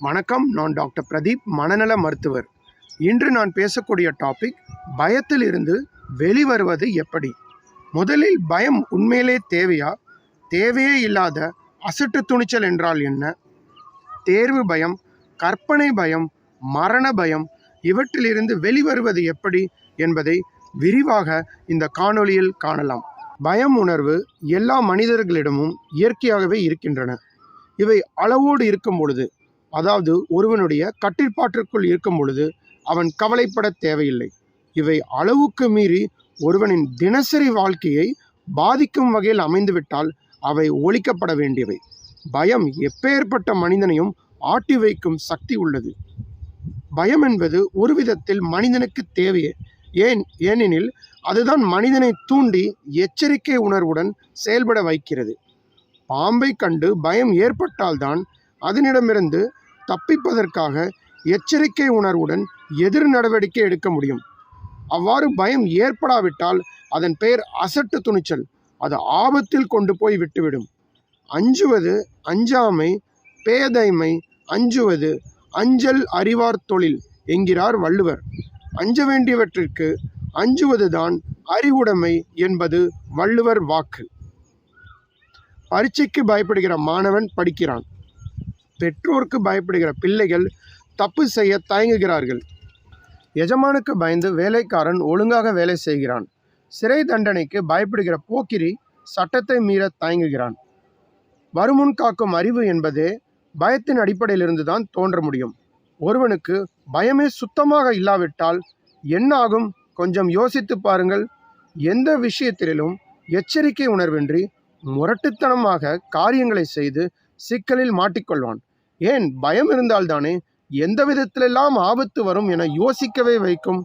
வணக்கம். நான் டாக்டர் பிரதீப், மனநல மருத்துவர். இன்று நான் பேசக்கூடிய டாபிக், பயத்தில் இருந்து வெளிவருவது எப்படி. முதலில், பயம் உண்மையிலே தேவையா? தேவையே இல்லாத அசட்டு துணிச்சல் என்றால் என்ன? தேர்வு பயம், கற்பனை பயம், மரண பயம், இவற்றிலிருந்து வெளிவருவது எப்படி என்பதை விரிவாக இந்த காணொளியில் காணலாம். பயம் உணர்வு எல்லா மனிதர்களிடமும் இயற்கையாகவே இருக்கின்றன. இவை அளவோடு இருக்கும் பொழுது, அதாவது ஒருவனுடைய கட்டுப்பாட்டிற்குள் இருக்கும் பொழுது அவன் கவலைப்பட தேவையில்லை. இவை அளவுக்கு மீறி ஒருவனின் தினசரி வாழ்க்கையை பாதிக்கும் வகையில் அமைந்துவிட்டால் அவை ஒழிக்கப்பட வேண்டியவை. பயம் எப்பேற்பட்ட மனிதனையும் ஆட்டி வைக்கும் சக்தி உள்ளது. பயம் என்பது ஒரு விதத்தில் மனிதனுக்கு தேவையே. ஏனெனில் அதுதான் மனிதனை தூண்டி எச்சரிக்கை உணர்வுடன் செயல்பட வைக்கிறது. பாம்பை கண்டு பயம் ஏற்பட்டால்தான் அதனிடமிருந்து தப்பிப்பதற்காக எச்சரிக்கை உணர்வுடன் எதிர் நடவடிக்கை எடுக்க முடியும். அவ்வாறு பயம் ஏற்படாவிட்டால் அதன் பெயர் அசட்டு துணிச்சல். அது ஆபத்தில் கொண்டு போய் விட்டுவிடும். அஞ்சுவது அஞ்சாமை, பேதைமை, அஞ்சுவது அஞ்சல் அறிவார் தொழில் என்கிறார் வள்ளுவர். அஞ்ச வேண்டியவற்றிற்கு அஞ்சுவதுதான் அறிவுடைமை என்பது வள்ளுவர் வாக்கு. பரீட்சைக்கு பயப்படுகிற மாணவன் படிக்கிறான். பெற்றோருக்கு பயப்படுகிற பிள்ளைகள் தப்பு செய்ய தயங்குகிறார்கள். எஜமானுக்கு பயந்து வேலைக்காரன் ஒழுங்காக வேலை செய்கிறான். சிறை தண்டனைக்கு பயப்படுகிற போக்கிரி சட்டத்தை மீற தயங்குகிறான். வருமுன் காக்கும் அறிவு என்பதே பயத்தின் அடிப்படையிலிருந்து தான் தோன்ற முடியும். ஒருவனுக்கு பயமே சுத்தமாக இல்லாவிட்டால் என்ன ஆகும்? கொஞ்சம் யோசித்து பாருங்கள். எந்த விஷயத்திலும் எச்சரிக்கை உணர்வின்றி முரட்டுத்தனமாக காரியங்களை செய்து சிக்கலில் மாட்டிக்கொள்வான். ஏன், பயம் இருந்தால்தானே எந்த விதத்திலெல்லாம் ஆபத்து வரும் என யோசிக்கவே வைக்கும்.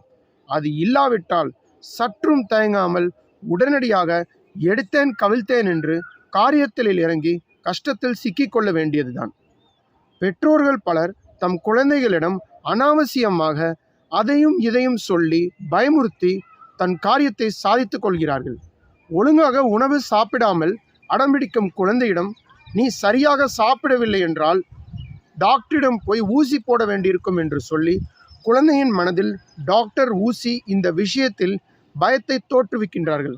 அது இல்லாவிட்டால் சற்றும் தயங்காமல் உடனடியாக எடுத்தேன் கவிழ்த்தேன் என்று காரியத்தில் இறங்கி கஷ்டத்தில் சிக்கிக்கொள்ள வேண்டியதுதான். பெற்றோர்கள் பலர் தம் குழந்தைகளிடம் அனாவசியமாக அதையும் இதையும் சொல்லி பயமுறுத்தி தன் காரியத்தை சாதித்து கொள்கிறார்கள். ஒழுங்காக உணவு சாப்பிடாமல் அடம்பிடிக்கும் குழந்தையிடம் நீ சரியாக சாப்பிடவில்லை என்றால் டாக்டரிடம் போய் ஊசி போட வேண்டியிருக்கும் என்று சொல்லி குழந்தையின் மனதில் டாக்டர், ஊசி இந்த விஷயத்தில் பயத்தை தோற்றுவிக்கின்றார்கள்.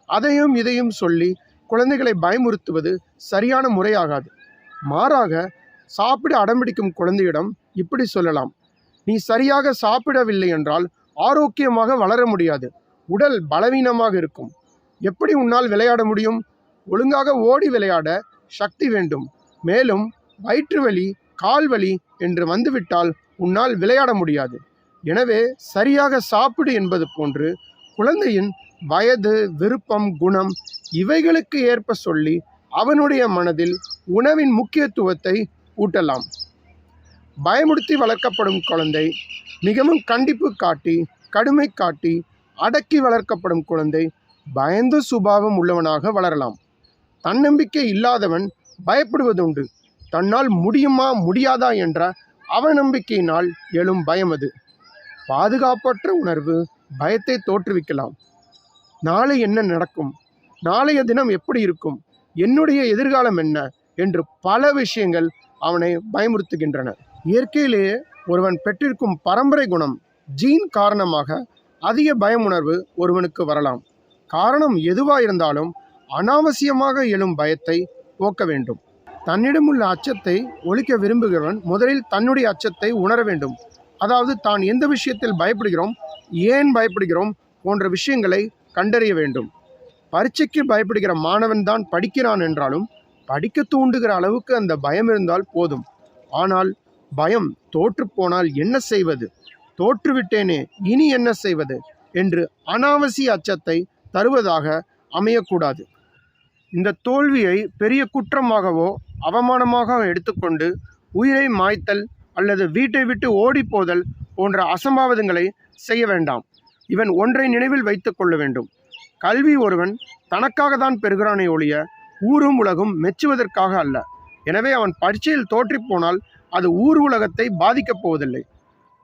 அதையும் இதையும் சொல்லி குழந்தைகளை பயமுறுத்துவது சரியான முறையாகாது. மாறாக, சாப்பிட அடம்பிடிக்கும் குழந்தையிடம் இப்படி சொல்லலாம்: நீ சரியாக சாப்பிடவில்லை என்றால் ஆரோக்கியமாக வளர முடியாது, உடல் பலவீனமாக இருக்கும். எப்படி உன்னால் விளையாட முடியும்? ஒழுங்காக ஓடி விளையாட சக்தி வேண்டும். மேலும் வயிற்று வலி, கால் வலி என்று வந்துவிட்டால் உன்னால் விளையாட முடியாது. எனவே சரியாக சாப்பிடு என்பது போன்று குழந்தையின் வயது, விருப்பம், குணம் இவைகளுக்கு ஏற்ப சொல்லி அவனுடைய மனதில் உணவின் முக்கியத்துவத்தை ஊட்டலாம். பயமுறுத்தி வளர்க்கப்படும் குழந்தை மிகவும் கண்டிப்பு காட்டி, கடுமை காட்டி, அடக்கி வளர்க்கப்படும் குழந்தை பயந்த சுபாவம் உள்ளவனாக வளரலாம். தன்னம்பிக்கை இல்லாதவன் பயப்படுவதுண்டு. தன்னால் முடியுமா முடியாதா என்ற அவநம்பிக்கையினால் எழும் பயம் அது. பாதுகாப்பற்ற உணர்வு பயத்தை தோற்றுவிக்கலாம். நாளை என்ன நடக்கும்? நாளைய தினம் எப்படி இருக்கும்? என்னுடைய எதிர்காலம் என்ன என்று பல விஷயங்கள் அவனை பயமுறுத்துகின்றன. இயற்கையிலேயே ஒருவன் பெற்றிருக்கும் பரம்பரை குணம், ஜீன் காரணமாக அதிக பயமுணர்வு ஒருவனுக்கு வரலாம். காரணம் எதுவாயிருந்தாலும் அனாவசியமாக எழும் பயத்தை போக்க வேண்டும். தன்னிடமுள்ள அச்சத்தை ஒழிக்க விரும்புகிறவன் முதலில் தன்னுடைய அச்சத்தை உணர வேண்டும். அதாவது தான் எந்த விஷயத்தில் பயப்படுகிறோம், ஏன் பயப்படுகிறோம் போன்ற விஷயங்களை கண்டறிய வேண்டும். பரீட்சைக்கு பயப்படுகிற மாணவன் தான் படிக்கிறான் என்றாலும் படிக்க தூண்டுகிற அளவுக்கு அந்த பயம் இருந்தால் போதும். ஆனால் பயம் தோற்றுப்போனால் என்ன செய்வது? தோற்றுவிட்டேனே, இனி என்ன செய்வது என்று அனாவசிய அச்சத்தை தருவதாக அமையக்கூடாது. இந்த தோல்வியை பெரிய குற்றமாகவோ அவமானமாக எடுத்துக்கொண்டு உயிரை மாய்த்தல் அல்லது வீட்டை விட்டு ஓடிப்போதல் போன்ற அசம்பாவிதங்களை செய்ய வேண்டாம். இவன் ஒன்றை நினைவில் வைத்து கொள்ள வேண்டும்: கல்வி ஒருவன் தனக்காக தான் பெறுகிறானே ஒழிய ஊரும் உலகும் மெச்சுவதற்காக அல்ல. எனவே அவன் பரீட்சையில் தோற்றிப்போனால் அது ஊர் உலகத்தை பாதிக்கப் போவதில்லை.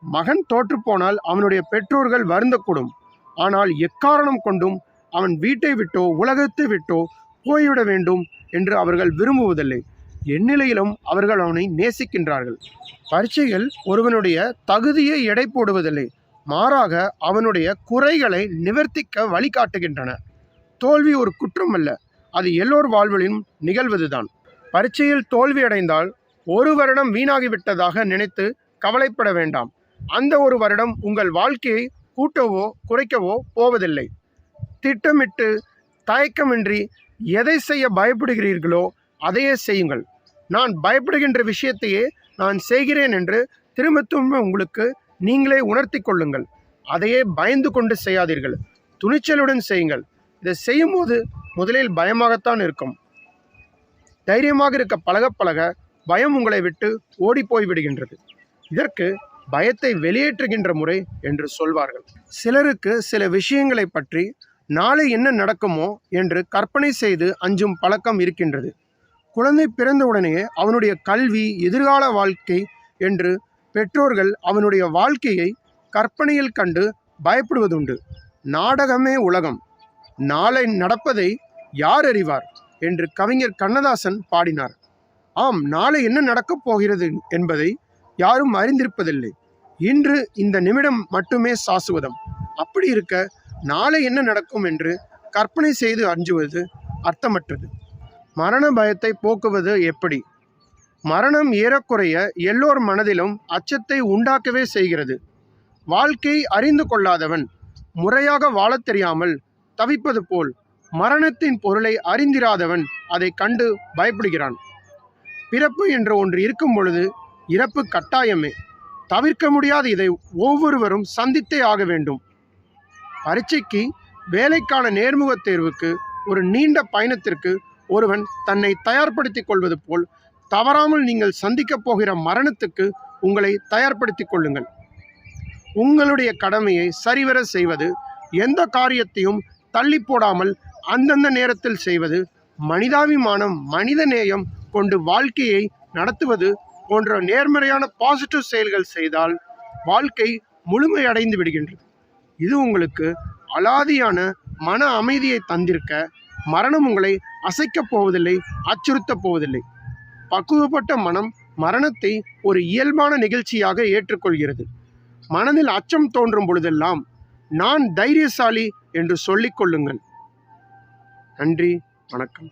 மகன் தோற்றுப்போனால் அவனுடைய பெற்றோர்கள் வருந்தக்கூடும். ஆனால் எக்காரணம் கொண்டும் அவன் வீட்டை விட்டோ உலகத்தை விட்டோ போய்விட வேண்டும் என்று அவர்கள் விரும்புவதில்லை. எந்நிலையிலும் அவர்கள் அவனை நேசிக்கின்றார்கள். பரீட்சைகள் ஒருவனுடைய தகுதியை எடை போடுவதில்லை, மாறாக அவனுடைய குறைகளை நிவர்த்திக்க வழிகாட்டுகின்றன. தோல்வி ஒரு குற்றம் அல்ல, அது எல்லோர் வாழ்விலும் நிகழ்வதுதான். பரீட்சையில் தோல்வியடைந்தால் 1 வருடம் வீணாகிவிட்டதாக நினைத்து கவலைப்பட வேண்டாம். அந்த 1 வருடம் உங்கள் வாழ்க்கையை கூட்டவோ குறைக்கவோ போவதில்லை. திட்டமிட்டு தயக்கமின்றி எதை செய்ய பயப்படுகிறீர்களோ அதையே செய்யுங்கள். நான் பயப்படுகின்ற விஷயத்தையே நான் செய்கிறேன் என்று திரும்ப திரும்ப உங்களுக்கு நீங்களே உணர்த்தி கொள்ளுங்கள். அதையே பயந்து கொண்டு செய்யாதீர்கள், துணிச்சலுடன் செய்யுங்கள். இதை செய்யும்போது முதலில் பயமாகத்தான் இருக்கும். தைரியமாக இருக்க பழக பழக பயம் உங்களை விட்டு ஓடி போய் விடுகின்றது. இதற்கு பயத்தை வெளியேற்றுகின்ற முறை என்று சொல்வார்கள். சிலருக்கு சில விஷயங்களை பற்றி நாளை என்ன நடக்குமோ என்று கற்பனை செய்து அஞ்சும் பழக்கம் இருக்கின்றது. குழந்தை பிறந்தவுடனேயே அவனுடைய கல்வி, எதிர்கால வாழ்க்கை என்று பெற்றோர்கள் அவனுடைய வாழ்க்கையை கற்பனையில் கண்டு பயப்படுவதுண்டு. நாடகமே உலகம், நாளை நடப்பதை யார் அறிவார் என்று கவிஞர் கண்ணதாசன் பாடினார். ஆம், நாளை என்ன நடக்கப் போகிறது என்பதை யாரும் அறிந்திருப்பதில்லை. இன்று இந்த நிமிடம் மட்டுமே சாசுவதம். அப்படி இருக்க நாளை என்ன நடக்கும் என்று கற்பனை செய்து அஞ்சுவது அர்த்தமற்றது. மரண பயத்தை போக்குவது எப்படி? மரணம் ஏறக்குறைய எல்லோர் மனதிலும் அச்சத்தை உண்டாக்கவே செய்கிறது. வாழ்க்கை அறிந்து கொள்ளாதவன் முறையாக வாழத் தெரியாமல் தவிப்பது போல் மரணத்தின் பொருளை அறிந்திராதவன் அதை கண்டு பயப்படுகிறான். பிறப்பு என்ற ஒன்று இருக்கும் பொழுது இறப்பு கட்டாயமே, தவிர்க்க முடியாத இதை ஒவ்வொருவரும் சந்தித்தே ஆக வேண்டும். பரீட்சைக்கு, வேலைக்கான நேர்முகத் தேர்வுக்கு, ஒரு நீண்ட பயணத்திற்கு ஒருவன் தன்னை தயார்படுத்திக் கொள்வது போல் தவறாமல் நீங்கள் சந்திக்கப் போகிற மரணத்துக்கு உங்களை தயார்படுத்திக் கொள்ளுங்கள். உங்களுடைய கடமையை சரிவர செய்வது, எந்த காரியத்தையும் தள்ளி போடாமல் அந்தந்த நேரத்தில் செய்வது, மனிதாபிமானம், மனித நேயம் கொண்டு வாழ்க்கையை நடத்துவது போன்ற நேர்மறையான பாசிட்டிவ் செயல்கள் செய்தால் வாழ்க்கை முழுமையடைந்து விடுகின்றது. இது உங்களுக்கு அலாதியான மன அமைதியை தந்திருக்க, மரணம் உங்களை அசைக்கப் போவதில்லை, அச்சுறுத்தப் போவதில்லை. பக்குவப்பட்ட மனம் மரணத்தை ஒரு இயல்பான நிகழ்ச்சியாக ஏற்றுக்கொள்கிறது. மனதில் அச்சம் தோன்றும் பொழுதெல்லாம் நான் தைரியசாலி என்று சொல்லிக் கொள்ளுங்கள். நன்றி, வணக்கம்.